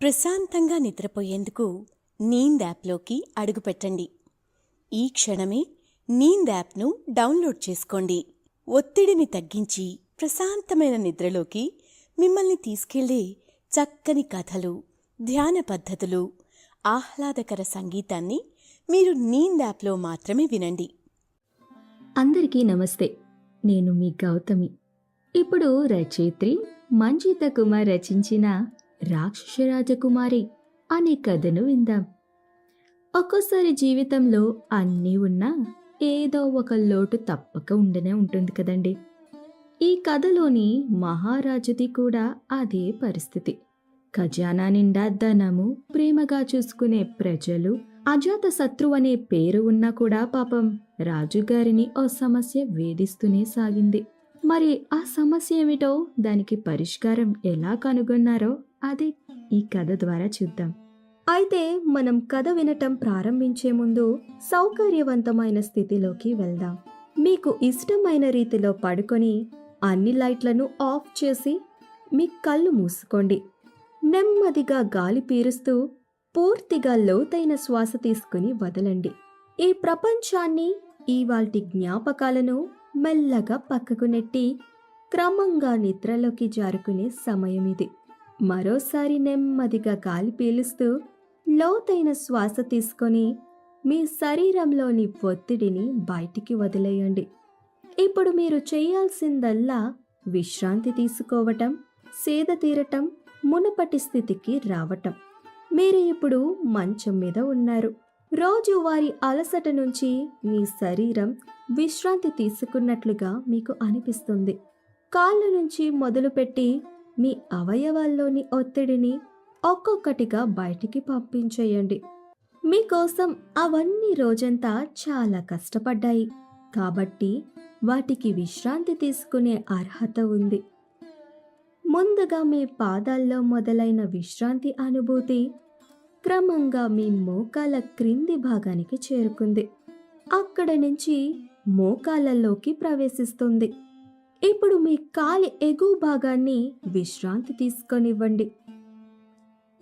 ప్రశాంతంగా నిద్రపోయేందుకు నీంద్ యాప్లోకి అడుగుపెట్టండి. ఈ క్షణమే నీంద్ యాప్ను డౌన్లోడ్ చేసుకోండి. ఒత్తిడిని తగ్గించి ప్రశాంతమైన నిద్రలోకి మిమ్మల్ని తీసుకెళ్లే చక్కని కథలు, ధ్యాన పద్ధతులు, ఆహ్లాదకర సంగీతాన్ని మీరు నీంద్ యాప్లో మాత్రమే వినండి. అందరికీ నమస్తే. నేను మీ గౌతమి. ఇప్పుడు రచయిత్రి మంజిత కుమార్ రచించిన రాక్షస రాజకుమారి అనే కథను విందాం. ఒక్కోసారి జీవితంలో అన్నీ ఉన్నా ఏదో ఒక లోటు తప్పక ఉండనే ఉంటుంది కదండి. ఈ కథలోని మహారాజుది కూడా అదే పరిస్థితి. ఖజానా నిండా ధనము, ప్రేమగా చూసుకునే ప్రజలు, అజాత శత్రు అనే పేరు ఉన్నా కూడా పాపం రాజుగారిని ఓ సమస్య వేధిస్తూనే సాగింది. మరి ఆ సమస్య ఏమిటో, దానికి పరిష్కారం ఎలా కనుగొన్నారో అదే ఈ కథ ద్వారా చూద్దాం. అయితే మనం కథ వినటం ప్రారంభించే ముందు సౌకర్యవంతమైన స్థితిలోకి వెళ్దాం. మీకు ఇష్టమైన రీతిలో పడుకొని అన్ని లైట్లను ఆఫ్ చేసి మీ కళ్ళు మూసుకోండి. నెమ్మదిగా గాలి పీలుస్తూ పూర్తిగా లోతైన శ్వాస తీసుకుని వదలండి. ఈ ప్రపంచాన్ని, ఇవాల్టి జ్ఞాపకాలను మెల్లగా పక్కకు నెట్టి క్రమంగా నిద్రలోకి జారుకునే సమయం ఇది. మరోసారి నెమ్మదిగా గాలి పీలుస్తూ లోతైన శ్వాస తీసుకొని మీ శరీరంలోని ఒత్తిడిని బయటికి వదిలేయండి. ఇప్పుడు మీరు చేయాల్సిందల్లా విశ్రాంతి తీసుకోవటం, సేద తీరటం, మునుపటి స్థితికి రావటం. మీరు ఇప్పుడు మంచం మీద ఉన్నారు. రోజువారీ అలసట నుంచి మీ శరీరం విశ్రాంతి తీసుకున్నట్లుగా మీకు అనిపిస్తుంది. కాళ్ళ నుంచి మొదలుపెట్టి మీ అవయవాల్లోని ఒత్తిడిని ఒక్కొక్కటిగా బయటికి పంపించేయండి. మీకోసం అవన్నీ రోజంతా చాలా కష్టపడ్డాయి కాబట్టి వాటికి విశ్రాంతి తీసుకునే అర్హత ఉంది. ముందుగా మీ పాదాల్లో మొదలైన విశ్రాంతి అనుభూతి క్రమంగా మీ మోకాల క్రింది భాగానికి చేరుకుంది. అక్కడ నుంచి మోకాళ్ళలోకి ప్రవేశిస్తుంది. ఇప్పుడు మీ కాలి ఎగువ భాగాన్ని విశ్రాంతి తీసుకొనివ్వండి.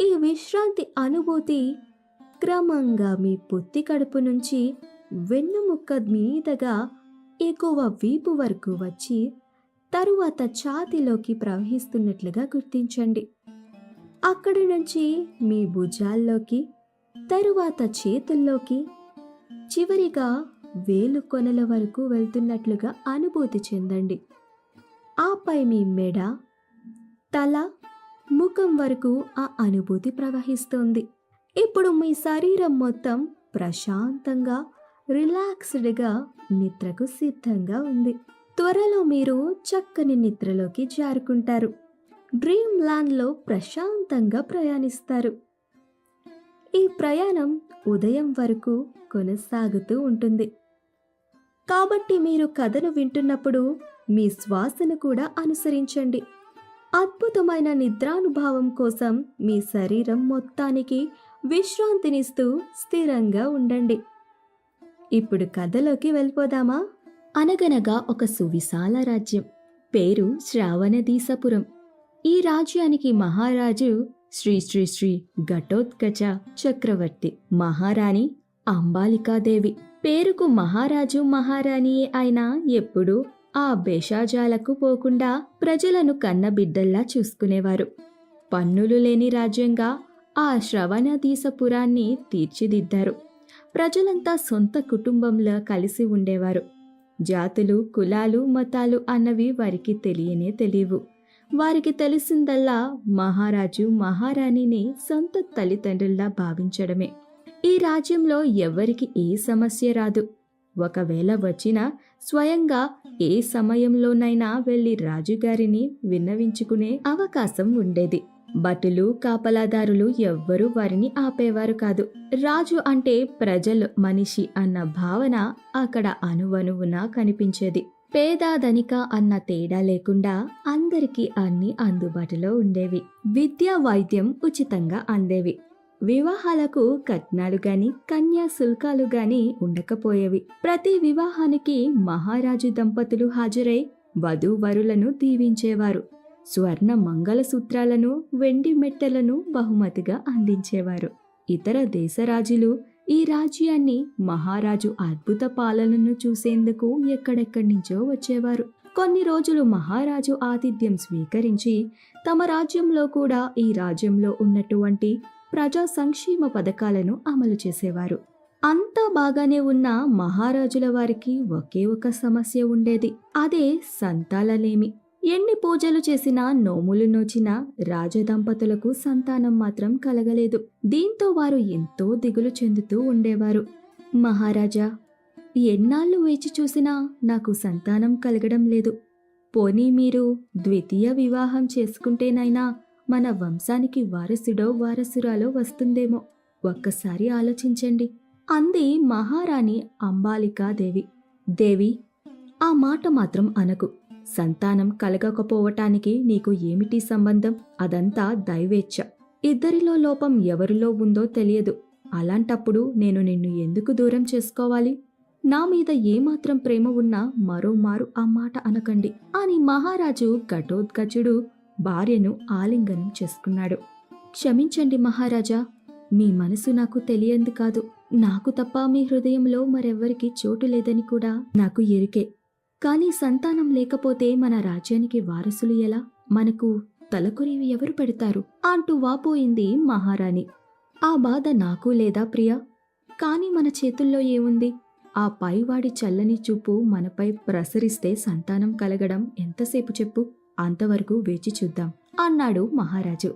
ఈ విశ్రాంతి అనుభూతి క్రమంగా మీ పొత్తి కడుపు నుంచి వెన్నుముక్క మీదగా ఎగువ వీపు వరకు వచ్చి తరువాత ఛాతీలోకి ప్రవహిస్తున్నట్లుగా గుర్తించండి. అక్కడి నుంచి మీ భుజాల్లోకి, తరువాత చేతుల్లోకి, చివరిగా వేలు కొనల వరకు వెళ్తున్నట్లుగా అనుభూతి చెందండి. ఆపై మీ మెడ, తల, ముఖం వరకు ఆ అనుభూతి ప్రవహిస్తోంది. ఇప్పుడు మీ శరీరం మొత్తం ప్రశాంతంగా, రిలాక్స్డ్గా నిద్రకు సిద్ధంగా ఉంది. త్వరలో మీరు చక్కని నిద్రలోకి జారుకుంటారు. డ్రీమ్ ల్యాండ్లో ప్రశాంతంగా ప్రయాణిస్తారు. ఈ ప్రయాణం ఉదయం వరకు కొనసాగుతూ ఉంటుంది. కాబట్టి మీరు కథను వింటున్నప్పుడు మీ శ్వాసను కూడా అనుసరించండి. అద్భుతమైన నిద్రానుభవం కోసం మీ శరీరం మొత్తానికి విశ్రాంతినిస్తూ స్థిరంగా ఉండండి. ఇప్పుడు కథలోకి వెళ్ళిపోదామా? అనగనగా ఒక సువిశాల రాజ్యం. పేరు శ్రావణదీసపురం. ఈ రాజ్యానికి మహారాజు శ్రీ శ్రీ శ్రీ ఘటోత్కచ చక్రవర్తి, మహారాణి అంబాలికాదేవి. పేరుకు మహారాజు మహారాణియే అయినా ఎప్పుడూ ఆ భేషజాలకు పోకుండా ప్రజలను కన్నబిడ్డల్లా చూసుకునేవారు. పన్నులు లేని రాజ్యంగా ఆ శ్రవణదీసపురాన్ని తీర్చిదిద్దారు. ప్రజలంతా సొంత కుటుంబంలో కలిసి ఉండేవారు. జాతులు, కులాలు, మతాలు అన్నవి వారికి తెలియనే తెలియవు. వారికి తెలిసిందల్లా మహారాజు మహారాణిని సొంత తల్లిదండ్రుల్లా భావించడమే. ఈ రాజ్యంలో ఎవరికి ఏ సమస్య రాదు. ఒకవేళ వచ్చినా స్వయంగా ఏ సమయంలోనైనా వెళ్లి రాజుగారిని విన్నవించుకునే అవకాశం ఉండేది. భటులు, కాపలాదారులు ఎవ్వరూ వారిని ఆపేవారు కాదు. రాజు అంటే ప్రజలు, మనిషి అన్న భావన అక్కడ అణువణువున కనిపించేది. పేద, ధనిక అన్న తేడా లేకుండా అందరికీ అన్ని అందుబాటులో ఉండేవి. విద్య, వైద్యం ఉచితంగా అందేవి. వివాహాలకు కట్నాలు గాని, కన్యా శుల్కాలు గాని ఉండకపోయేవి. ప్రతి వివాహానికి మహారాజు దంపతులు హాజరై వధూవరులను దీవించేవారు. స్వర్ణ మంగళసూత్రాలను, వెండి మెట్టెలను బహుమతిగా అందించేవారు. ఇతర దేశరాజులు ఈ రాజ్యాన్ని, మహారాజు అద్భుత పాలనను చూసేందుకు ఎక్కడెక్కడి నుంచో వచ్చేవారు. కొన్ని రోజులు మహారాజు ఆతిథ్యం స్వీకరించి తమ రాజ్యంలో కూడా ఈ రాజ్యంలో ఉన్నటువంటి ప్రజా సంక్షేమ పథకాలను అమలు చేసేవారు. అంతా బాగానే ఉన్న మహారాజుల వారికి ఒకే ఒక సమస్య ఉండేది. అదే సంతానలేమి. ఎన్ని పూజలు చేసినా, నోములు నోచినా రాజదంపతులకు సంతానం మాత్రం కలగలేదు. దీంతో వారు ఎంతో దిగులు చెందుతూ ఉండేవారు. మహారాజా, ఎన్నాళ్ళు వేచి చూసినా నాకు సంతానం కలగడం లేదు. పోనీ మీరు ద్వితీయ వివాహం చేసుకుంటేనైనా మన వంశానికి వారసుడో వారసురాలో వస్తుందేమో. ఒక్కసారి ఆలోచించండి అంది మహారాణి అంబాలికాదేవి. దేవి, ఆ మాట మాత్రం అనకు. సంతానం కలగకపోవటానికి నీకు ఏమిటి సంబంధం? అదంతా దైవేచ్ఛ. ఇద్దరిలో లోపం ఎవరిలో ఉందో తెలియదు. అలాంటప్పుడు నేను నిన్ను ఎందుకు దూరం చేసుకోవాలి? నా మీద ఏమాత్రం ప్రేమ ఉన్నా మరోమారు ఆ మాట అనకండి అని మహారాజు ఘటోత్కచుడు భార్యను ఆలింగనం చేసుకున్నాడు. క్షమించండి మహారాజా, మీ మనసు నాకు తెలియంది కాదు. నాకు తప్ప మీ హృదయంలో మరెవ్వరికి చోటు లేదని కూడా నాకు ఎరికే. కానీ సంతానం లేకపోతే మన రాజ్యానికి వారసులు ఎలా? మనకు తలకొరివి ఎవరు పెడతారు అంటూ వాపోయింది మహారాణి. ఆ బాధ నాకు లేదా ప్రియా? కానీ మన చేతుల్లో ఏముంది? ఆ పైవాడి చల్లని చూపు మనపై ప్రసరిస్తే సంతానం కలగడం ఎంతసేపు చెప్పు? అంతవరకు వేచి చూద్దాం అన్నాడు మహారాజు.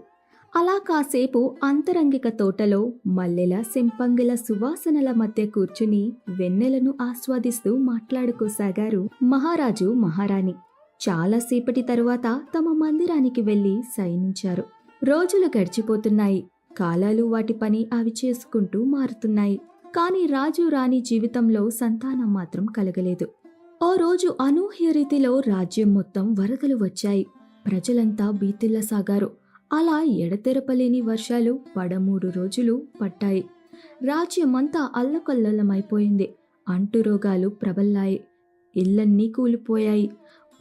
అలా కాసేపు అంతరంగిక తోటలో మల్లెల, సింపంగిల సువాసనల మధ్య కూర్చుని వెన్నెలను ఆస్వాదిస్తూ మాట్లాడుకోసాగారు మహారాజు, మహారాణి. చాలాసేపటి తరువాత తమ మందిరానికి వెళ్లి శయనించారు. రోజులు గడిచిపోతున్నాయి. కాలాలు వాటి పని అవి చేసుకుంటూ మారుతున్నాయి. కాని రాజు రాణి జీవితంలో సంతానం మాత్రం కలగలేదు. ఓ రోజు అనూహ్య రీతిలో రాజ్యం మొత్తం వరదలు వచ్చాయి. ప్రజలంతా బీతిల్లసాగారు. అలా ఎడతెరపలేని వర్షాలు 13 రోజులు పట్టాయి. రాజ్యమంతా అల్లకల్లోలమైపోయింది. అంటురోగాలు ప్రబల్లాయి. ఇళ్లన్నీ కూలిపోయాయి.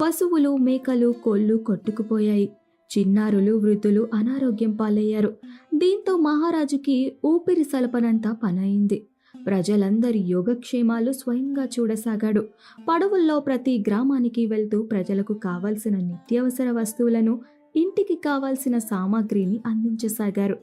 పశువులు, మేకలు, కోళ్లు కొట్టుకుపోయాయి. చిన్నారులు, వృద్ధులు అనారోగ్యం పాలయ్యారు. దీంతో మహారాజుకి ఊపిరి సలపనంతా పనయింది. ప్రజలందరి యోగక్షేమాలు స్వయంగా చూడసాగాడు. పడవల్లో ప్రతి గ్రామానికి వెళ్తూ ప్రజలకు కావలసిన నిత్యావసర వస్తువులను, ఇంటికి కావాల్సిన సామాగ్రిని అందించసాగారు.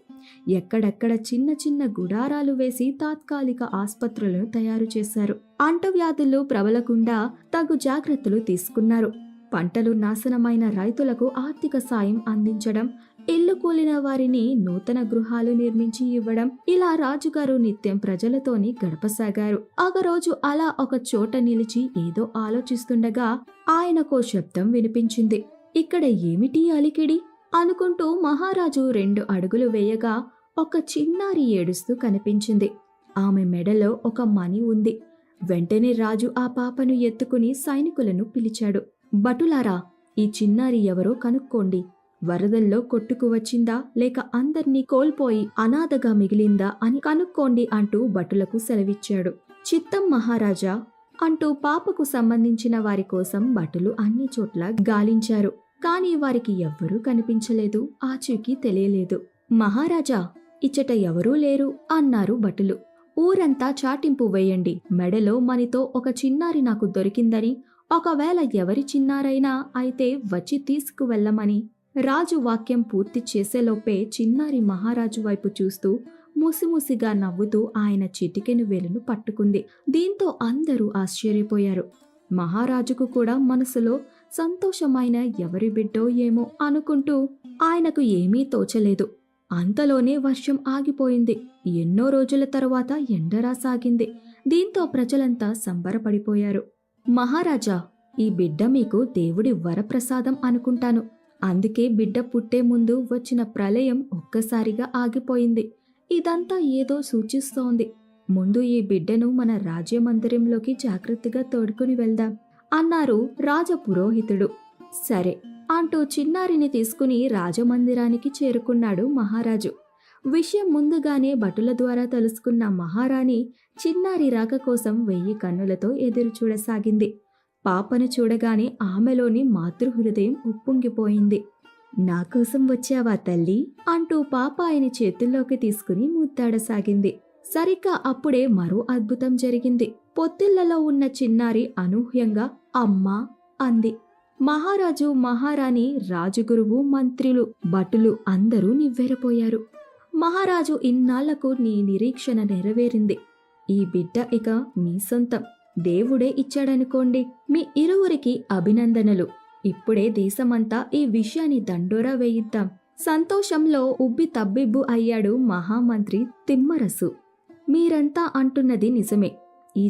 ఎక్కడెక్కడ చిన్న చిన్న గుడారాలు వేసి తాత్కాలిక ఆస్పత్రులను తయారు చేశారు. అంటువ్యాధులు ప్రబలకుండా తగు జాగ్రత్తలు తీసుకున్నారు. పంటలు నాశనమైన రైతులకు ఆర్థిక సాయం అందించడం, ఇల్లు కూలిన వారిని నూతన గృహాలు నిర్మించి ఇవ్వడం, ఇలా రాజుగారు నిత్యం ప్రజలతోని గడపసాగారు. ఒకరోజు అలా ఒక చోట నిలిచి ఏదో ఆలోచిస్తుండగా ఆయనకో శబ్దం వినిపించింది. ఇక్కడ ఏమిటి అలికిడి అనుకుంటూ మహారాజు 2 అడుగులు వేయగా ఒక చిన్నారి ఏడుస్తూ కనిపించింది. ఆమె మెడలో ఒక మణి ఉంది. వెంటనే రాజు ఆ పాపను ఎత్తుకుని సైనికులను పిలిచాడు. భటులారా, ఈ చిన్నారి ఎవరో కనుక్కోండి. వరదల్లో కొట్టుకు వచ్చిందా లేక అందర్నీ కోల్పోయి అనాథగా మిగిలిందా అని కనుక్కోండి అంటూ భటులకు సెలవిచ్చాడు. చిత్తం మహారాజా అంటూ పాపకు సంబంధించిన వారి కోసం భటులు అన్ని చోట్ల గాలించారు. కాని వారికి ఎవ్వరూ కనిపించలేదు. ఆచూకీ తెలియలేదు. మహారాజా, ఇచ్చట ఎవరూ లేరు అన్నారు భటులు. ఊరంతా చాటింపు వేయండి. మెడలో మణితో ఒక చిన్నారి నాకు దొరికిందని, ఒకవేళ ఎవరి చిన్నారైనా అయితే వచ్చి తీసుకువెళ్ళమని. రాజు వాక్యం పూర్తి చేసేలోపే చిన్నారి మహారాజు వైపు చూస్తూ ముసిముసిగా నవ్వుతూ ఆయన చిటికెను వేలును పట్టుకుంది. దీంతో అందరూ ఆశ్చర్యపోయారు. మహారాజుకు కూడా మనసులో సంతోషమైన ఎవరి బిడ్డో ఏమో అనుకుంటూ ఆయనకు ఏమీ తోచలేదు. అంతలోనే వర్షం ఆగిపోయింది. ఎన్నో రోజుల తరువాత ఎండరాసాగింది. దీంతో ప్రజలంతా సంబరపడిపోయారు. మహారాజా, ఈ బిడ్డ మీకు దేవుడి వరప్రసాదం అనుకుంటాను. అందుకే బిడ్డ పుట్టే ముందు వచ్చిన ప్రళయం ఒక్కసారిగా ఆగిపోయింది. ఇదంతా ఏదో సూచిస్తోంది. ముందు ఈ బిడ్డను మన రాజ్యమందిరంలోకి జాగ్రత్తగా తోడుకుని వెళ్దాం అన్నారు రాజపురోహితుడు. సరే అంటూ చిన్నారిని తీసుకుని రాజమందిరానికి చేరుకున్నాడు మహారాజు. విషయం ముందుగానే భటుల ద్వారా తెలుసుకున్న మహారాణి చిన్నారి రాక కోసం 1000 కన్నులతో ఎదురు చూడసాగింది. పాపను చూడగానే ఆమెలోని మాతృహృదయం ఉప్పొంగిపోయింది. నా కోసం వచ్చావా తల్లి అంటూ పాపాయిని చేతుల్లోకి తీసుకుని ముద్దాడసాగింది. సరిగ్గా అప్పుడే మరో అద్భుతం జరిగింది. పొత్తిళ్లలో ఉన్న చిన్నారి అనూహ్యంగా అమ్మా అంది. మహారాజు, మహారాణి, రాజగురువు, మంత్రులు, భటులు అందరూ నివ్వెరపోయారు. మహారాజు, ఇన్నాళ్లకు నీ నిరీక్షణ నెరవేరింది. ఈ బిడ్డ ఇక మీ సొంతం. దేవుడే ఇచ్చాడనుకోండి. మీ ఇరువురికి అభినందనలు. ఇప్పుడే దేశమంతా ఈ విషయాన్ని దండోరా వేయిద్దాం. సంతోషంలో ఉబ్బి తబ్బిబ్బు అయ్యాడు మహామంత్రి తిమ్మరసు. మీరంతా అంటున్నది నిజమే. ఈ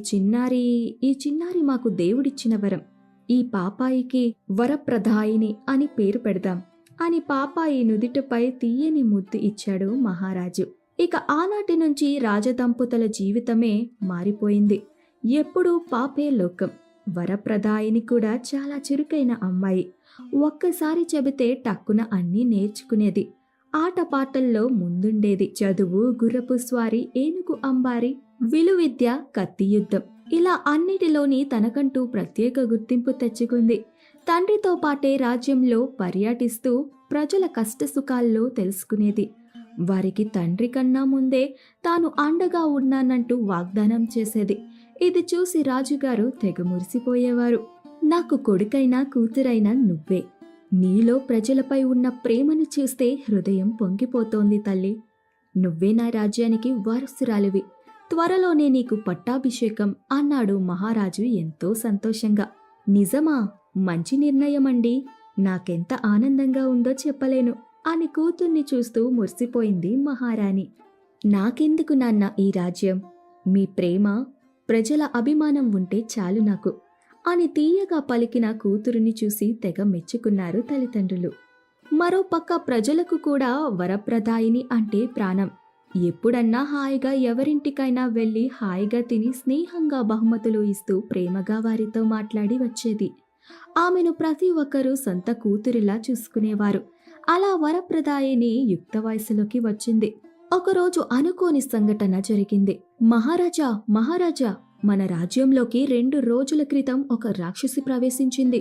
చిన్నారి మాకు దేవుడిచ్చిన వరం. ఈ పాపాయికి వరప్రదాయిని అని పేరు పెడదాం అని పాపాయి నుదిటిపై తీయని ముద్దు ఇచ్చాడు మహారాజు. ఇక ఆనాటి నుంచి రాజదంపతుల జీవితమే మారిపోయింది. ఎప్పుడూ పాపే లోకం. వరప్రదాయిని కూడా చాలా చురుకైన అమ్మాయి. ఒక్కసారి చెబితే టక్కున అన్నీ నేర్చుకునేది. ఆటపాటల్లో ముందుండేది. చదువు, గుర్రపు స్వారీ, ఏనుగు అంబారి, విలువిద్య, కత్తి యుద్ధం ఇలా అన్నిటిలోని తనకంటూ ప్రత్యేక గుర్తింపు తెచ్చుకుంది. తండ్రితో పాటే రాజ్యంలో పర్యటిస్తూ ప్రజల కష్టసుఖాల్లో తెలుసుకునేది. వారికి తండ్రి కన్నా ముందే తాను అండగా ఉన్నానంటూ వాగ్దానం చేసేది. ఇది చూసి రాజుగారు తెగ మురిసిపోయేవారు. నాకు కొడుకైనా కూతురైనా నువ్వే. నీలో ప్రజలపై ఉన్న ప్రేమను చూస్తే హృదయం పొంగిపోతోంది తల్లి. నువ్వే నా రాజ్యానికి వారసురాలివి. త్వరలోనే నీకు పట్టాభిషేకం అన్నాడు మహారాజు ఎంతో సంతోషంగా. నిజమా? మంచి నిర్ణయమండి. నాకెంత ఆనందంగా ఉందో చెప్పలేను అని కూతుర్ని చూస్తూ మురిసిపోయింది మహారాణి. నాకెందుకు నాన్న ఈ రాజ్యం? మీ ప్రేమ, ప్రజల అభిమానం ఉంటే చాలు నాకు అని తీయగా పలికిన కూతురుని చూసి తెగ మెచ్చుకున్నారు తల్లిదండ్రులు. మరోపక్క ప్రజలకు కూడా వరప్రదాయిని అంటే ప్రాణం. ఎప్పుడన్నా హాయిగా ఎవరింటికైనా వెళ్ళి హాయిగా తిని స్నేహంగా బహుమతులు ఇస్తూ ప్రేమగా వారితో మాట్లాడి వచ్చేది. ఆమెను ప్రతి ఒక్కరూ సొంత కూతురిలా చూసుకునేవారు. అలా వరప్రదాయిని యుక్త వయసులోకి వచ్చింది. ఒకరోజు అనుకోని సంఘటన జరిగింది. మహారాజా, మన రాజ్యంలోకి 2 రోజుల క్రితం ఒక రాక్షసి ప్రవేశించింది.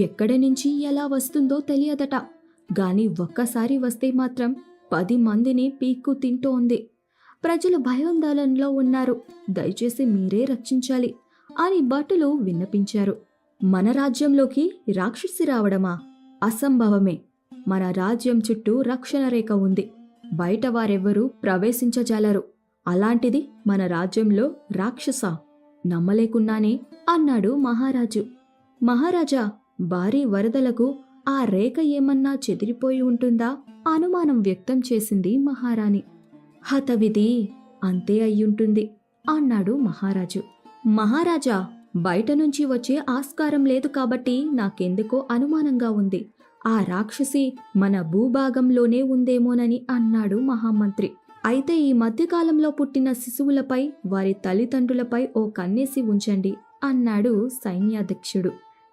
ఎక్కడి నుంచి ఎలా వస్తుందో తెలియదట. గాని ఒక్కసారి వస్తే మాత్రం 10 మందిని పీక్కు తింటోంది. ప్రజలు భయాందోళనలో ఉన్నారు. దయచేసి మీరే రక్షించాలి అని భటులు విన్నపించారు. మన రాజ్యంలోకి రాక్షసి రావడమా? అసంభవమే. మన రాజ్యం చుట్టూ రక్షణ రేఖ ఉంది. బయట వారెవ్వరూ ప్రవేశించజాలరు. అలాంటిది మన రాజ్యంలో రాక్షస? నమ్మలేకున్నానే అన్నాడు మహారాజు. మహారాజా, భారీ వరదలకు ఆ రేఖ ఏమన్నా చెదిరిపోయి ఉంటుందా? అనుమానం వ్యక్తం చేసింది మహారాణి. హతవిధి, అంతే అయ్యుంటుంది అన్నాడు మహారాజు. మహారాజా, బయట నుంచి వచ్చే ఆస్కారం లేదు కాబట్టి నాకెందుకో అనుమానంగా ఉంది. ఆ రాక్షసి మన భూభాగంలోనే ఉందేమోనని అన్నాడు మహామంత్రి. అయితే ఈ మధ్యకాలంలో పుట్టిన శిశువులపై, వారి తల్లిదండ్రులపై ఓ కన్నేసి ఉంచండి అన్నాడు సైన్యాధ్యక్షుడు.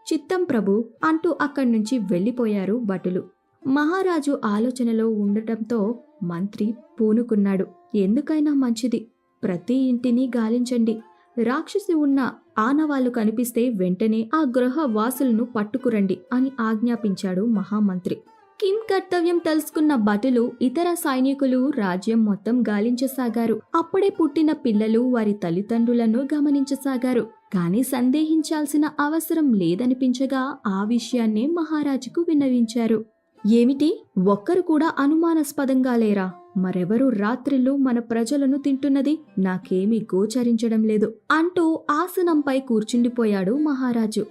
చిత్తం ప్రభు అంటూ అక్కడి నుంచి వెళ్ళిపోయారు భటులు. మహారాజు ఆలోచనలో ఉండటంతో మంత్రి పూనుకున్నాడు. ఎందుకైనా మంచిది, ప్రతి ఇంటిని గాలించండి. రాక్షసి ఉన్న ఆనవాళ్లు కనిపిస్తే వెంటనే ఆ గృహ వాసులను పట్టుకురండి అని ఆజ్ఞాపించాడు మహామంత్రి. కిమ్ కర్తవ్యం తెలుసుకున్న భటులు, ఇతర సైనికులు రాజ్యం మొత్తం గాలించసాగారు. అప్పుడే పుట్టిన పిల్లలు వారి తల్లిదండ్రులను గమనించసాగారు. కాని సందేహించాల్సిన అవసరం లేదనిపించగా ఆ విషయాన్నే మహారాజుకు విన్నవించారు. ఏమిటి, ఒక్కరు కూడా అనుమానాస్పదంగా లేరా? మరెవరు రాత్రిళ్ళు మన ప్రజలను తింటున్నది? నాకేమీ గోచరించడం లేదు అంటూ ఆసనంపై కూర్చుండిపోయాడు మహారాజు.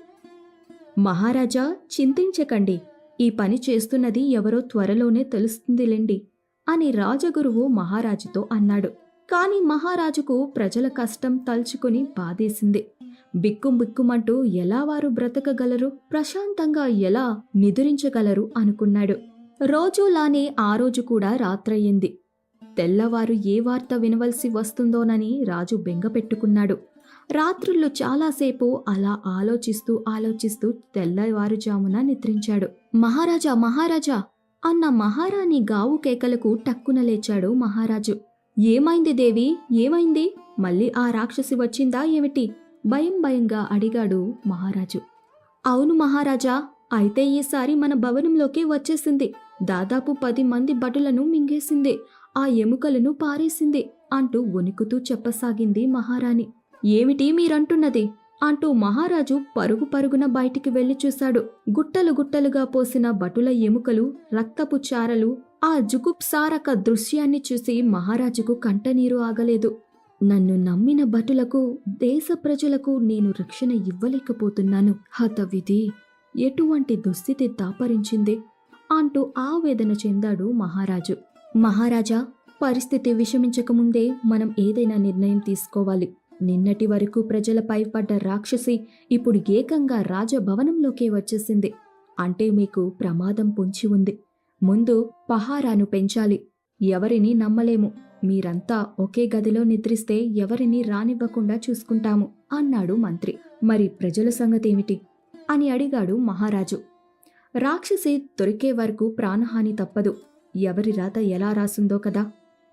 మహారాజా, చింతించకండి. ఈ పని చేస్తున్నది ఎవరో త్వరలోనే తెలుస్తుందిలేండి అని రాజగురువు మహారాజుతో అన్నాడు. కాని మహారాజుకు ప్రజల కష్టం తలుచుకుని బాధేసింది. బిక్కుమంటూ ఎలా వారు బ్రతకగలరు, ప్రశాంతంగా ఎలా నిదురించగలరు అనుకున్నాడు. రోజులానే ఆ రోజు కూడా రాత్రయ్యింది. తెల్లవారు ఏ వార్త వినవలసి వస్తుందోనని రాజు బెంగపెట్టుకున్నాడు. రాత్రుళ్ళు చాలాసేపు అలా ఆలోచిస్తూ తెల్లవారుజామున నిద్రించాడు. మహారాజా అన్న మహారాణి గావు కేకలకు టక్కున లేచాడు మహారాజు. ఏమైంది దేవి, ఏమైంది? మళ్ళీ ఆ రాక్షసి వచ్చిందా ఏమిటి? భయంగా అడిగాడు మహారాజు. అవును మహారాజా, అయితే ఈసారి మన భవనంలోకి వచ్చేసింది. దాదాపు 10 మంది భటులను మింగేసింది. ఆ ఎముకలను పారేసింది అంటూ వణుకుతూ చెప్పసాగింది మహారాణి. ఏమిటి మీరంటున్నది అంటూ మహారాజు పరుగు పరుగున బయటికి వెళ్లి చూశాడు. గుట్టలు గుట్టలుగా పోసిన భటుల ఎముకలు, రక్తపు చారలు, ఆ జుగుప్సారక దృశ్యాన్ని చూసి మహారాజుకు కంటనీరు ఆగలేదు. నన్ను నమ్మిన భటులకు, దేశ ప్రజలకు నేను రక్షణ ఇవ్వలేకపోతున్నాను. హతవిధి, ఎటువంటి దుస్థితి దాపరించింది అంటూ ఆవేదన చెందాడు మహారాజు. మహారాజా, పరిస్థితి విషమించకముందే మనం ఏదైనా నిర్ణయం తీసుకోవాలి. నిన్నటి వరకు ప్రజలపై పడ్డ రాక్షసి ఇప్పుడు ఏకంగా రాజభవనంలోకే వచ్చేసింది. అంటే మీకు ప్రమాదం పొంచి ఉంది. ముందు పహారాను పెంచాలి. ఎవరిని నమ్మలేము. మీరంతా ఒకే గదిలో నిద్రిస్తే ఎవరిని రానివ్వకుండా చూసుకుంటాము అన్నాడు మంత్రి. మరి ప్రజల సంగతేమిటి అని అడిగాడు మహారాజు. రాక్షసి దొరికే వరకు ప్రాణహాని తప్పదు. ఎవరి రాత ఎలా రాసుందో కదా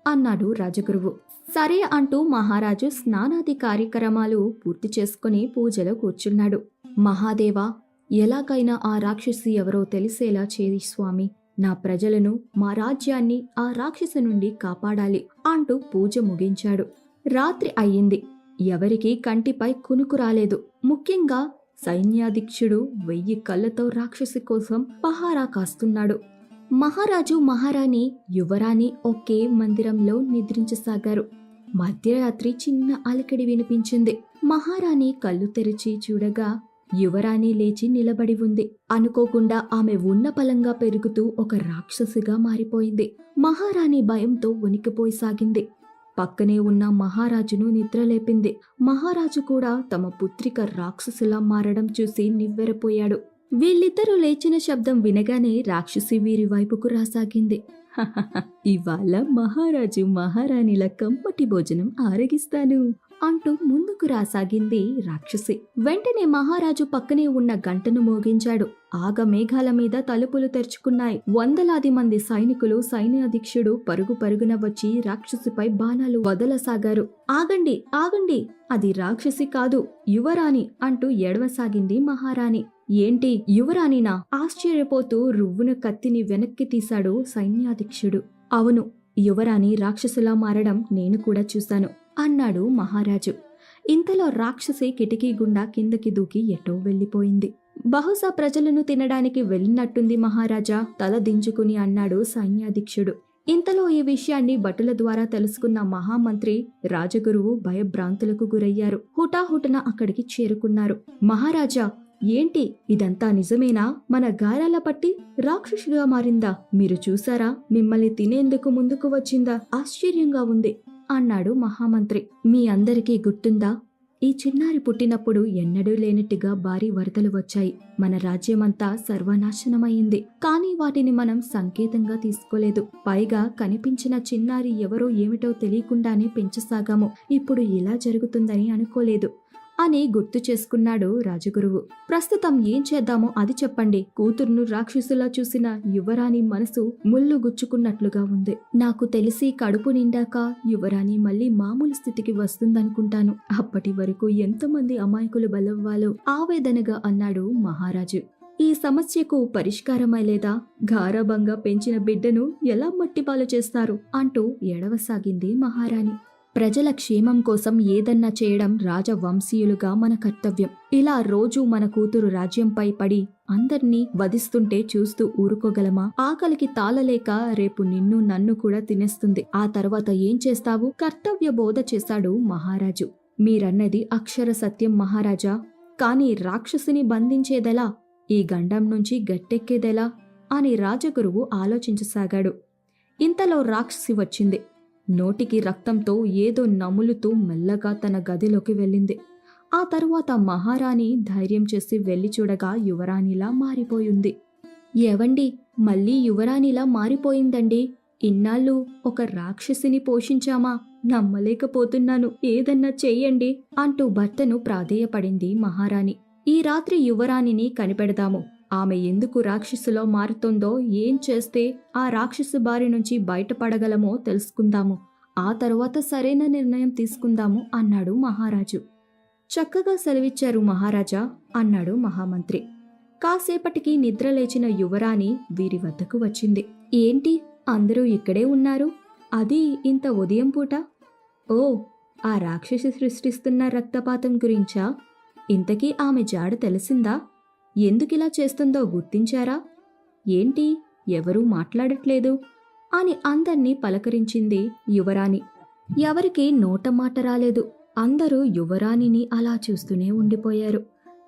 అన్నాడు రాజగురువు. సరే అంటూ మహారాజు స్నానాది కార్యక్రమాలు పూర్తి చేసుకుని పూజలో కూర్చున్నాడు. మహాదేవా, ఎలాగైనా ఆ రాక్షసి ఎవరో తెలిసేలా చేయి స్వామి. నా ప్రజలను, మా రాజ్యాన్ని ఆ రాక్షసి నుండి కాపాడాలి అంటూ పూజ ముగించాడు. రాత్రి అయ్యింది. ఎవరికీ కంటిపై కునుకు రాలేదు. ముఖ్యంగా సైన్యాధీక్షుడు 1000 కళ్ళతో రాక్షసి కోసం పహారా కాస్తున్నాడు. మహారాజు, మహారాణి, యువరాణి ఒకే మందిరంలో నిద్రించసాగారు. మధ్యరాత్రి చిన్న అలకడి వినిపించింది. మహారాణి కళ్ళు తెరిచి చూడగా యువరాణి లేచి నిలబడి ఉంది. అనుకోకుండా ఆమె ఉన్న పలంగా పెరుగుతూ ఒక రాక్షసిగా మారిపోయింది. మహారాణి భయంతో వణికిపోసాగింది. పక్కనే ఉన్న మహారాజును నిద్రలేపింది. మహారాజు కూడా తమ పుత్రిక రాక్షసిలా మారడం చూసి నివ్వెరపోయాడు. వీళ్ళిద్దరూ లేచిన శబ్దం వినగానే రాక్షసి వీరి వైపుకు రాసాగింది. ఇవాళ మహారాజు మహారాణిల కమ్మటి భోజనం ఆరగిస్తాను అంటూ ముందుకు రాసాగింది రాక్షసి. వెంటనే మహారాజు పక్కనే ఉన్న గంటను మోగించాడు. ఆగ మేఘాల మీద తలుపులు తెరుచుకున్నాయి. వందలాది మంది సైనికులు, సైన్యాధీక్షుడు పరుగు పరుగున వచ్చి రాక్షసిపై బాణాలు వదలసాగారు. ఆగండి, ఆగండి, అది రాక్షసి కాదు, యువరాణి అంటూ ఏడవసాగింది మహారాణి. ఏంటి, యువరాణినా? ఆశ్చర్యపోతూ రువ్వున కత్తిని వెనక్కి తీశాడు సైన్యాధీక్షుడు. అవును, యువరాణి రాక్షసులా మారడం నేను కూడా చూశాను అన్నాడు మహారాజు. ఇంతలో రాక్షసి కిటికీ గుండా కిందకి దూకి ఎటో వెళ్లిపోయింది. బహుశా ప్రజలను తినడానికి వెళ్ళినట్టుంది మహారాజా, తల దించుకుని అన్నాడు సైన్యాధీక్షుడు. ఇంతలో ఈ విషయాన్ని భటుల ద్వారా తెలుసుకున్న మహామంత్రి, రాజగురువు భయభ్రాంతులకు గురయ్యారు. హుటాహుటన అక్కడికి చేరుకున్నారు. మహారాజా, ఏంటి ఇదంతా నిజమేనా? మన గాయాల పట్టి రాక్షసిగా మారిందా? మీరు చూసారా? మిమ్మల్ని తినేందుకు ముందుకు వచ్చిందా? ఆశ్చర్యంగా ఉంది అన్నాడు మహామంత్రి. మీ అందరికీ గుర్తుందా? ఈ చిన్నారి పుట్టినప్పుడు ఎన్నడూ లేనట్టుగా భారీ వరదలు వచ్చాయి. మన రాజ్యమంతా సర్వనాశనమయ్యింది. కానీ వాటిని మనం సంకేతంగా తీసుకోలేదు. పైగా కనిపించిన చిన్నారి ఎవరో ఏమిటో తెలియకుండానే పెంచసాగాము. ఇప్పుడు ఇలా జరుగుతుందని అనుకోలేదు అని గుర్తు చేసుకున్నాడు రాజగురువు. ప్రస్తుతం ఏం చేద్దామో అది చెప్పండి. కూతుర్ను రాక్షసులా చూసిన యువరాణి మనసు ముళ్ళు గుచ్చుకున్నట్లుగా ఉంది. నాకు తెలిసి కడుపు నిండాక యువరాణి మళ్ళీ మామూలు స్థితికి వస్తుందనుకుంటాను. అప్పటి వరకు ఎంతమంది అమాయకులు బలవ్వాలో ఆవేదనగా అన్నాడు మహారాజు. ఈ సమస్యకు పరిష్కారమై లేదా? గారాబంగా పెంచిన బిడ్డను ఎలా మట్టిపాలు చేస్తారు అంటూ ఏడవసాగింది మహారాణి. ప్రజల క్షేమం కోసం ఏదన్నా చేయడం రాజవంశీయులుగా మన కర్తవ్యం. ఇలా రోజూ మన కూతురు రాజ్యంపై పడి అందర్నీ వధిస్తుంటే చూస్తూ ఊరుకోగలమా? ఆకలికి తాళలేక రేపు నిన్ను నన్ను కూడా తినేస్తుంది. ఆ తర్వాత ఏం చేస్తావు? కర్తవ్య బోధ చేశాడు మహారాజు. మీరన్నది అక్షర సత్యం మహారాజా. కాని రాక్షసిని బంధించేదెలా? ఈ గండం నుంచి గట్టెక్కేదెలా అని రాజగురువు ఆలోచించసాగాడు. ఇంతలో రాక్షసి వచ్చింది. నోటికి రక్తంతో ఏదో నములుతూ మెల్లగా తన గదిలోకి వెళ్ళింది. ఆ తరువాత మహారాణి ధైర్యం చేసి వెళ్లి చూడగా యువరాణిలా మారిపోయింది. ఏవండి, మళ్ళీ యువరాణిలా మారిపోయిందండి. ఇన్నాళ్ళు ఒక రాక్షసిని పోషించామా? నమ్మలేకపోతున్నాను. ఏదన్నా చెయ్యండి అంటూ భర్తను ప్రాధేయపడింది మహారాణి. ఈ రాత్రి యువరాణిని కనిపెడదాము. ఆమె ఎందుకు రాక్షసులో మారుతుందో, ఏం చేస్తే ఆ రాక్షసు బారి నుంచి బయటపడగలమో తెలుసుకుందాము. ఆ తరువాత సరైన నిర్ణయం తీసుకుందాము అన్నాడు మహారాజు. చక్కగా సెలవిచ్చారు మహారాజా అన్నాడు మహామంత్రి. కాసేపటికి నిద్రలేచిన యువరాణి వీరి వద్దకు వచ్చింది. ఏంటి అందరూ ఇక్కడే ఉన్నారు? అది ఇంత ఉదయం పూట? ఓ, ఆ రాక్షసి సృష్టిస్తున్న రక్తపాతం గురించా? ఇంతకీ ఆమె జాడ తెలిసిందా? ఎందుకిలా చేస్తుందో గుర్తించారా? ఏంటి ఎవరూ మాట్లాడట్లేదు అని అందర్నీ పలకరించింది యువరాణి. ఎవరికీ నోటమాట రాలేదు. అందరూ యువరాణిని అలా చూస్తూనే ఉండిపోయారు.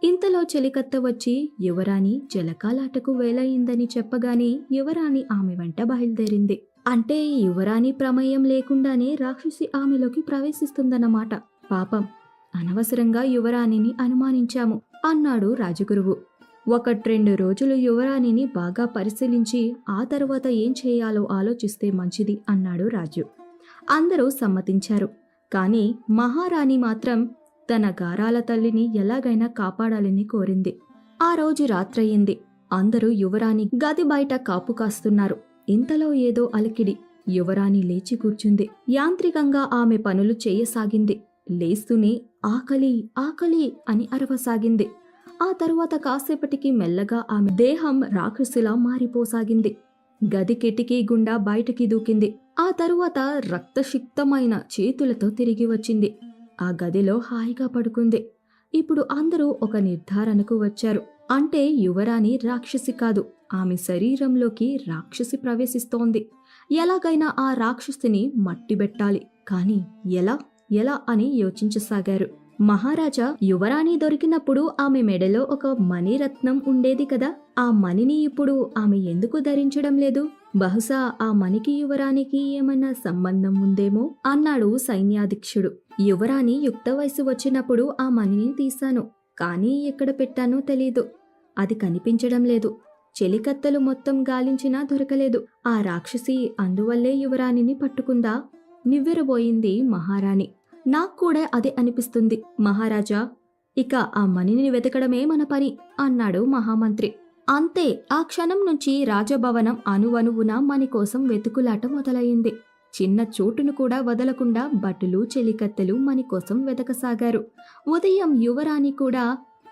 ఇంతలో చెలికత్త వచ్చి యువరాణి జలకాలాటకు వేలయిందని చెప్పగానే యువరాణి ఆమె వెంట బయలుదేరింది. అంటే యువరాణి ప్రమేయం లేకుండానే రాక్షసి ఆమెలోకి ప్రవేశిస్తుందన్నమాట. పాపం, అనవసరంగా యువరాణిని అనుమానించాము అన్నాడు రాజగురువు. 1-2 రోజులు యువరాణిని బాగా పరిశీలించి ఆ తర్వాత ఏం చేయాలో ఆలోచిస్తే మంచిది అన్నాడు రాజు. అందరూ సమ్మతించారు. కాని మహారాణి మాత్రం తన గారాల తల్లిని ఎలాగైనా కాపాడాలని కోరింది. ఆ రోజు రాత్రయింది. అందరూ యువరాణి గది బయట కాపు కాస్తున్నారు. ఇంతలో ఏదో అలికిడి. యువరాణి లేచి కూర్చుంది. యాంత్రికంగా ఆమె పనులు చేయసాగింది. లేస్తూనే ఆకలి ఆకలి అని అరవసాగింది. ఆ తరువాత కాసేపటికి మెల్లగా ఆమె దేహం రాక్షసిలా మారిపోసాగింది. గది కిటికీ గుండా బయటికి దూకింది. ఆ తరువాత రక్తసిక్తమైన చేతులతో తిరిగి వచ్చింది. ఆ గదిలో హాయిగా పడుకుంది. ఇప్పుడు అందరూ ఒక నిర్ధారణకు వచ్చారు. అంటే యువరాణి రాక్షసి కాదు, ఆమె శరీరంలోకి రాక్షసి ప్రవేశిస్తోంది. ఎలాగైనా ఆ రాక్షసిని మట్టిబెట్టాలి. కాని ఎలా ఎలా అని యోచించసాగారు. మహారాజా, యువరాణి దొరికినప్పుడు ఆమె మెడలో ఒక మణిరత్నం ఉండేది కదా, ఆ మణిని ఇప్పుడు ఆమె ఎందుకు ధరించడం లేదు? బహుశా ఆ మణికి యువరాణికి ఏమన్నా సంబంధం ఉందేమో అన్నాడు సైన్యాధ్యక్షుడు. యువరాణి యుక్త వయసు వచ్చినప్పుడు ఆ మణిని తీశాను, కానీ ఎక్కడ పెట్టానో తెలీదు. అది కనిపించడం లేదు. చెలికత్తలు మొత్తం గాలించినా దొరకలేదు. ఆ రాక్షసి అందువల్లే యువరాణిని పట్టుకుందా? నివ్వెరబోయింది మహారాణి. నాక్కూడా అదే అనిపిస్తుంది మహారాజా. ఇక ఆ మణిని వెతకడమే మన పని అన్నాడు మహామంత్రి. అంతే, ఆ క్షణం నుంచి రాజభవనం అణువణువున మణి కోసం వెతుకులాట మొదలయింది. చిన్న చోటును కూడా వదలకుండా భటులు చెలికత్తెలు మణి కోసం వెతకసాగారు. ఉదయం యువరాణి కూడా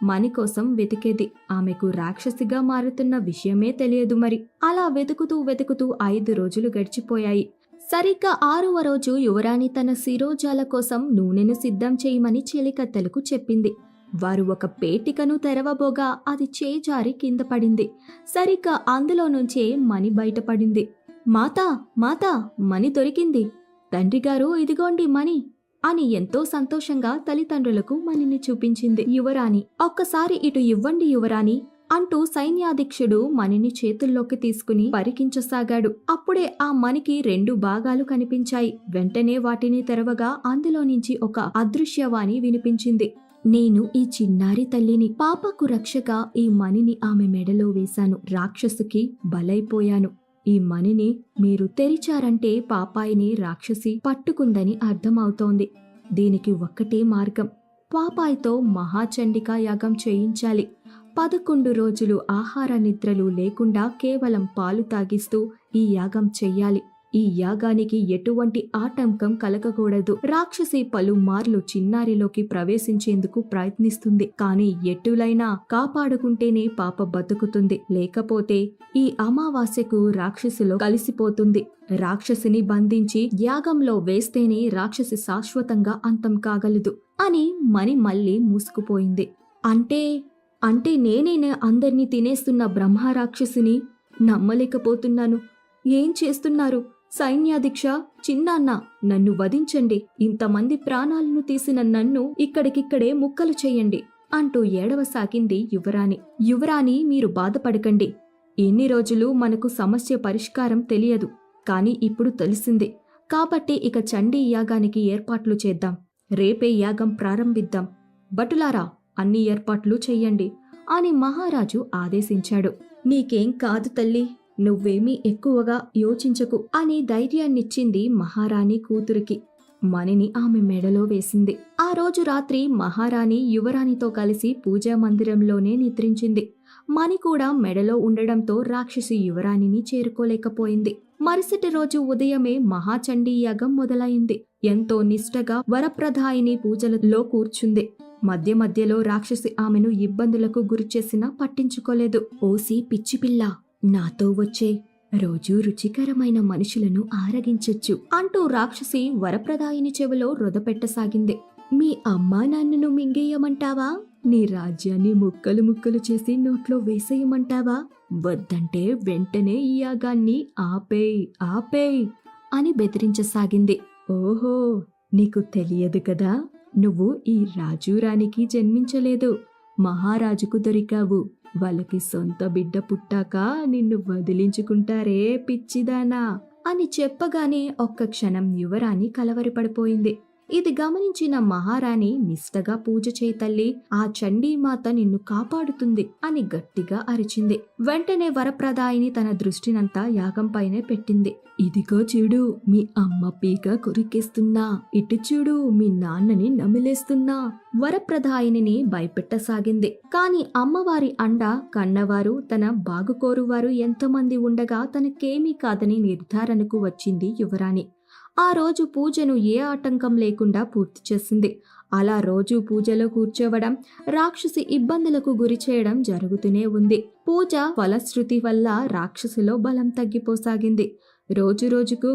మణి కోసం వెతికేది. ఆమెకు రాక్షసిగా మారుతున్న విషయమే తెలియదు మరి. అలా వెతుకుతూ వెతుకుతూ 5 రోజులు గడిచిపోయాయి. సరిగ్గా 6వ రోజు యువరాణి తన శిరోజాల కోసం నూనెను సిద్ధం చేయమని చెలికత్తెలకు చెప్పింది. వారు ఒక పేటికను తెరవబోగా అది చేజారి కింద పడింది. సరిగ్గా అందులో నుంచే మణి బయటపడింది. మాతా మాతా, మణి దొరికింది. తండ్రిగారు, ఇదిగోండి మణి అని ఎంతో సంతోషంగా తల్లిదండ్రులకు మణిని చూపించింది యువరాణి. ఒక్కసారి ఇటు ఇవ్వండి యువరాణి అంటూ సైన్యాధ్యక్షుడు మణిని చేతుల్లోకి తీసుకుని పరికించసాగాడు. అప్పుడే ఆ మణికి 2 భాగాలు కనిపించాయి. వెంటనే వాటిని తెరవగా అందులో నుంచి ఒక అదృశ్యవాణి వినిపించింది. నేను ఈ చిన్నారి తల్లిని, పాపకు రక్షగా ఈ మణిని ఆమె మెడలో వేశాను. రాక్షసుకి బలైపోయాను. ఈ మణిని మీరు తెరిచారంటే పాపాయిని రాక్షసి పట్టుకుందని అర్థమవుతోంది. దీనికి ఒక్కటే మార్గం. పాపాయితో మహాచండికా యాగం చేయించాలి. 11 రోజులు ఆహార నిద్రలు లేకుండా కేవలం పాలు తాగిస్తూ ఈ యాగం చెయ్యాలి. ఈ యాగానికి ఎటువంటి ఆటంకం కలగకూడదు. రాక్షసి పలుమార్లు చిన్నారిలోకి ప్రవేశించేందుకు ప్రయత్నిస్తుంది. కానీ ఎటులైనా కాపాడుకుంటేనే పాప బతుకుతుంది. లేకపోతే ఈ అమావాస్యకు రాక్షసిలో కలిసిపోతుంది. రాక్షసిని బంధించి యాగంలో వేస్తేనే రాక్షసి శాశ్వతంగా అంతం కాగలదు అని మణి మళ్ళీ మూసుకుపోయింది. అంటే నేనే అందర్నీ తినేస్తున్న బ్రహ్మరాక్షసిని? నమ్మలేకపోతున్నాను. ఏం చేస్తున్నారు? సైన్యాధీక్ష, చిన్నాన్న, నన్ను వధించండి. ఇంతమంది ప్రాణాలను తీసిన నన్ను ఇక్కడికిక్కడే ముక్కలు చెయ్యండి అంటూ ఏడవసాగింది యువరాణి. యువరాణి, మీరు బాధపడకండి. ఎన్ని రోజులు మనకు సమస్య పరిష్కారం తెలియదు. కాని ఇప్పుడు తెలిసింది. కాబట్టి ఇక చండీ యాగానికి ఏర్పాట్లు చేద్దాం. రేపే యాగం ప్రారంభిద్దాం. భటులారా, అన్ని ఏర్పాట్లు చెయ్యండి అని మహారాజు ఆదేశించాడు. నీకేం కాదు తల్లి, నువ్వేమీ ఎక్కువగా యోచించకు అని ధైర్యాన్నిచ్చింది మహారాణి కూతురికి. మణిని ఆమె మెడలో వేసింది. ఆ రోజు రాత్రి మహారాణి యువరాణితో కలిసి పూజా మందిరంలోనే నిద్రించింది. మణి కూడా మెడలో ఉండడంతో రాక్షసి యువరాణిని చేరుకోలేకపోయింది. మరుసటి రోజు ఉదయమే మహాచండీ యాగం మొదలైంది. ఎంతో నిష్ఠగా వరప్రదాయిని పూజలలో కూర్చుంది. మధ్య మధ్యలో రాక్షసి ఆమెను ఇబ్బందులకు గురిచేసినా పట్టించుకోలేదు. ఓసి పిచ్చిపిల్ల, నాతో వచ్చే, రోజూ రుచికరమైన మనుషులను ఆరగించొచ్చు అంటూ రాక్షసి వరప్రదాయిని చెవిలో రొదపెట్టసాగింది. మీ అమ్మా నాన్నను మింగేయమంటావా? నీ రాజ్యాన్ని ముక్కలు ముక్కలు చేసి నోట్లో వేసేయమంటావా? వద్దంటే వెంటనే ఈ యాగాన్ని ఆపేయ్ అని బెదిరించసాగింది. ఓహో, నీకు తెలియదు కదా, నువ్వు ఈ రాజురానికి జన్మించలేదు, మహారాజుకు దొరికావు. వాళ్ళకి సొంత బిడ్డ పుట్టాక నిన్ను వదిలించుకుంటారే పిచ్చిదానా అని చెప్పగానే ఒక్క క్షణం యువరాణి కలవరపడిపోయింది. ఇది గమనించిన మహారాణి నిష్టగా పూజ చేయి తల్లి, ఆ చండీమాత నిన్ను కాపాడుతుంది అని గట్టిగా అరిచింది. వెంటనే వరప్రదాయిని తన దృష్టినంతా యాగంపైనే పెట్టింది. ఇదిగో చూడు, మీ అమ్మ పీక కొరికేస్తున్నా, ఇటు చూడు, మీ నాన్నని నమిలేస్తున్నా వరప్రదాయిని భయపెట్టసాగింది. కాని అమ్మవారి అండ, కన్నవారు, తన బాగుకోరువారు ఎంతమంది ఉండగా తనకేమీ కాదని నిర్ధారణకు వచ్చింది యువరాణి. ఆ రోజు పూజను ఏ ఆటంకం లేకుండా పూర్తి చేసింది. అలా రోజు పూజలో కూర్చోవడం, రాక్షసి ఇబ్బందులకు గురి చేయడం జరుగుతూనే ఉంది. పూజ ఫలశ్రుతి వల్ల రాక్షసిలో బలం తగ్గిపోసాగింది. రోజురోజుకు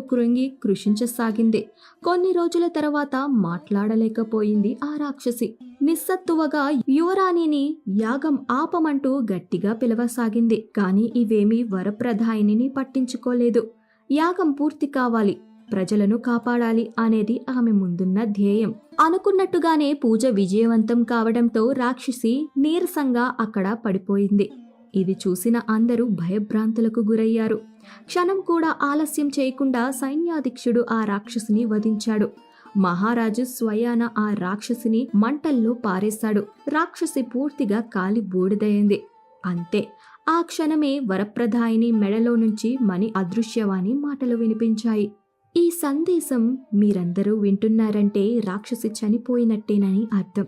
కృషించసాగింది. కొన్ని రోజుల తర్వాత మాట్లాడలేకపోయింది ఆ రాక్షసి. నిస్సత్తువగా యువరాణిని యాగం ఆపమంటూ గట్టిగా పిలవసాగింది. కాని ఇవేమీ వరప్రదాయిని పట్టించుకోలేదు. యాగం పూర్తి కావాలి, ప్రజలను కాపాడాలి అనేది ఆమె ముందున్న ధ్యేయం. అనుకున్నట్టుగానే పూజ విజయవంతం కావడంతో రాక్షసి నీరసంగా అక్కడ పడిపోయింది. ఇది చూసిన అందరూ భయభ్రాంతులకు గురయ్యారు. క్షణం కూడా ఆలస్యం చేయకుండా సైన్యాధీక్షుడు ఆ రాక్షసిని వధించాడు. మహారాజు స్వయాన ఆ రాక్షసిని మంటల్లో పారేశాడు. రాక్షసి పూర్తిగా కాలి బూడిదయింది. అంతే, ఆ క్షణమే వరప్రదాయిని మెడలో నుంచి మణి అదృశ్యవాణి మాటలు వినిపించాయి. ఈ సందేశం మీరందరూ వింటున్నారంటే రాక్షసి చనిపోయినట్టేనని అర్థం.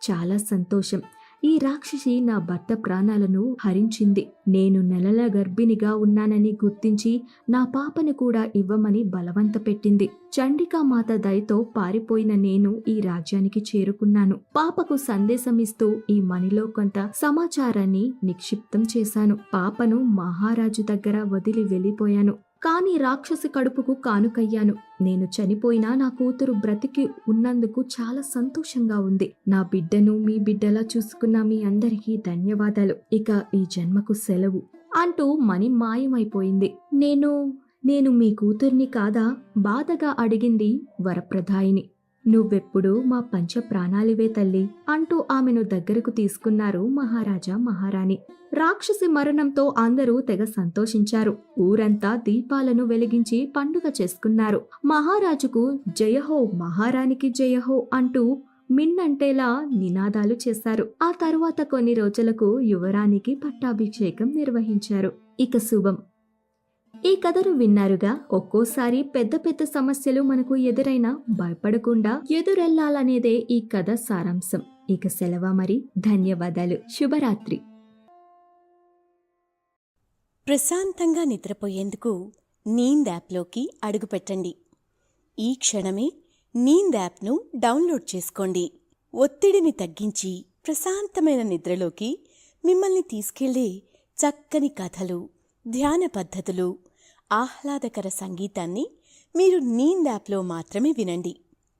చాలా సంతోషం. ఈ రాక్షసి నా భర్త ప్రాణాలను హరించింది. నేను నెలల గర్భిణిగా ఉన్నానని గుర్తించి నా పాపను కూడా ఇవ్వమని బలవంత పెట్టింది. చండికామాత దయతో పారిపోయిన నేను ఈ రాజ్యానికి చేరుకున్నాను. పాపకు సందేశమిస్తూ ఈ మణిలో కొంత సమాచారాన్ని నిక్షిప్తం చేశాను. పాపను మహారాజు దగ్గర వదిలి వెళ్ళిపోయాను. కాని రాక్షసి కడుపుకు కానుకయ్యాను. నేను చనిపోయినా నా కూతురు బ్రతికి ఉన్నందుకు చాలా సంతోషంగా ఉంది. నా బిడ్డను మీ బిడ్డలా చూసుకున్న మీ అందరికీ ధన్యవాదాలు. ఇక ఈ జన్మకు సెలవు అంటూ మణి మాయమైపోయింది. నేను మీ కూతుర్ని కాదా? బాధగా అడిగింది వరప్రదాయిని. నువ్వెప్పుడు మా పంచ ప్రాణాలివే తల్లి అంటూ ఆమెను దగ్గరకు తీసుకున్నారు మహారాజా, మహారాణి. రాక్షసి మరణంతో అందరూ తెగ సంతోషించారు. ఊరంతా దీపాలను వెలిగించి పండుగ చేసుకున్నారు. మహారాజుకు జయహో, మహారాణికి జయహో అంటూ మిన్నంటేలా నినాదాలు చేశారు. ఆ తరువాత కొన్ని రోజులకు యువరానికి పట్టాభిషేకం నిర్వహించారు. ఇక శుభం. ఈ కథను విన్నారుగా. ఒక్కోసారి పెద్ద పెద్ద సమస్యలు మనకు ఎదురైనా భయపడకుండా ఎదురెళ్లాలనేదే ఈ కథ సారాంశం. ఇక సెలవా మరి. ధన్యవాదాలు. శుభరాత్రి. ప్రశాంతంగా నిద్రపోయేందుకు నీంద్ యాప్లోకి అడుగుపెట్టండి. ఈ క్షణమే నీంద్ యాప్ను డౌన్లోడ్ చేసుకోండి. ఒత్తిడిని తగ్గించి ప్రశాంతమైన నిద్రలోకి మిమ్మల్ని తీసుకెళ్లే చక్కని కథలు, ధ్యాన పద్ధతులు, ఆహ్లాదకర సంగీతాన్ని మీరు నీంద్ యాప్లో మాత్రమే వినండి.